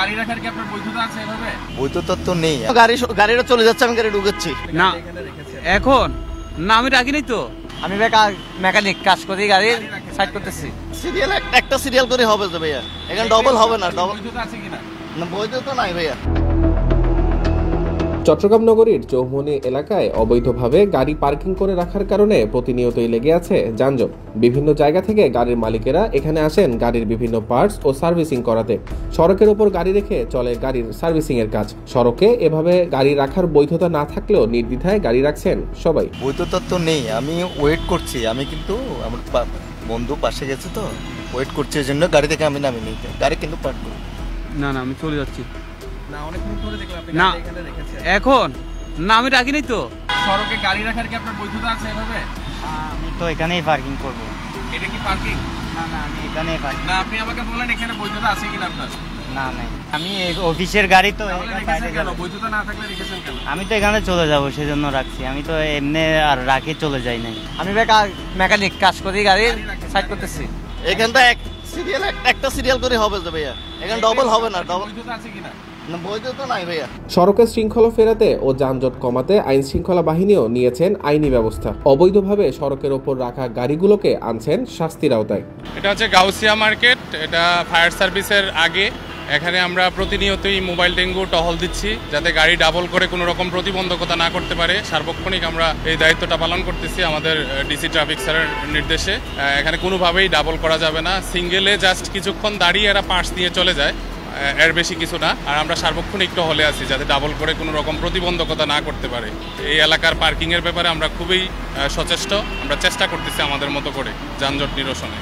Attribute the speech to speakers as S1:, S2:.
S1: গাড়ি রাখার কি আপনার বৈধতা আছে এভাবে?
S2: বৈধতা তো নেই।
S3: গাড়িটা চলে যাচ্ছে, আমি গাড়ি ঢুকাচ্ছি
S4: না এখন। না আমি রাখিনি তো, আমি মেকানিক কাজ করি, গাড়ি সাইড করতেছি।
S3: সিরিয়াল একটা সিরিয়াল করে হবে তো ভাইয়া, এখানে ডবল হবে না। ডবল
S1: বৈধতা আছে কিনা?
S3: না, বৈধতা নাই ভাইয়া।
S5: চট্টগ্রাম নগরীর চৌমুহনী এলাকায় অবৈধভাবে গাড়ি পার্কিং করে রাখার কারণে প্রতিনিয়তই লেগে আছে যানজট। বিভিন্ন জায়গা থেকে গাড়ির মালিকেরা এখানে আসেন গাড়ির বিভিন্ন পার্টস ও সার্ভিসিং করাতে। সড়কের ওপর গাড়ি রেখে চলে গাড়ির সার্ভিসিং এর কাজ। সড়কে এভাবে গাড়ি রাখার বৈধতা না থাকলেও নির্দ্বিধায় গাড়ি রাখছেন সবাই।
S2: বৈধতা তো নেই, আমি ওয়েট করছি। আমি কিন্তু আমার বন্ধু পাশে গেছে তো ওয়েট করছি, এই জন্য গাড়ি থেকে আমি নামি নিই, গাড়ি কিন্তু পার্ক করি।
S4: না আমি চলে যাচ্ছি।
S1: না অনেকক্ষণ ধরে দেখলাম আপনি
S4: না
S1: গাড়ি এখানে রেখেছেন।
S4: এখন। না আমি রাখিনি তো।
S1: সড়কে গাড়ি রাখার কি আপনার বৈধতা আছে এভাবে?
S6: আমি তো এখানেই পার্কিং করব।
S1: এটা কি পার্কিং?
S6: না আমি এখানেই পার্কিং।
S1: না আপনি আমাকে বলেন এখানে বৈধতা আছে কিনা আপনার?
S6: না নাই, আমি অফিসের গাড়ি তো
S1: রেখেছেন কেন? বৈধতা না থাকলে রেখেছেন কেন?
S6: আমি তো এখানে চলে যাব সেজন্য রাখছি। আমি তো এমনি আর রাখে চলে যাই নাই।
S4: আমি মেকানিক কাজ করি, গাড়ি সাইড করতেছি।
S3: এখানটা একটা সিরিয়াল করে হবে তো ভাইয়া, এখানে ডবল হবে না। ডবল
S1: বৈধতা আছে কিনা?
S3: না, বৈধতা নাই ভাইয়া।
S5: সড়কে শৃঙ্খলা ফেরাতে ও যানজট কমাতে আইন শৃঙ্খলা বাহিনীও নিয়েছেন আইনি ব্যবস্থা। অবৈধভাবে সড়কের ওপর রাখা গাড়িগুলোকে আনছেন শাস্তির আওতায়।
S7: এটা হচ্ছে গাউসিয়া মার্কেট, এটা ফায়ার সার্ভিসের আগে। এখানে আমরা প্রতিনিয়তই মোবাইল ডেঙ্গু টহল দিচ্ছি যাতে গাড়ি ডাবল করে কোনো রকম প্রতিবন্ধকতা না করতে পারে। সার্বক্ষণিক আমরা এই দায়িত্বটা পালন করতেছি আমাদের ডিসি ট্রাফিক স্যারের নির্দেশে। এখানে কোনোভাবেই ডাবল করা যাবে না। সিঙ্গেলে জাস্ট কিছুক্ষণ দাঁড়িয়ে এরা পাশ দিয়ে চলে যায়, এর বেশি কিছু না। আর আমরা সার্বক্ষণিক টহলে আছি যাতে ডাবল করে কোনো রকম প্রতিবন্ধকতা না করতে পারে। এই এলাকার পার্কিংয়ের ব্যাপারে আমরা খুবই সচেষ্ট। আমরা চেষ্টা করতেছি আমাদের মতো করে যানজট নিরসনে।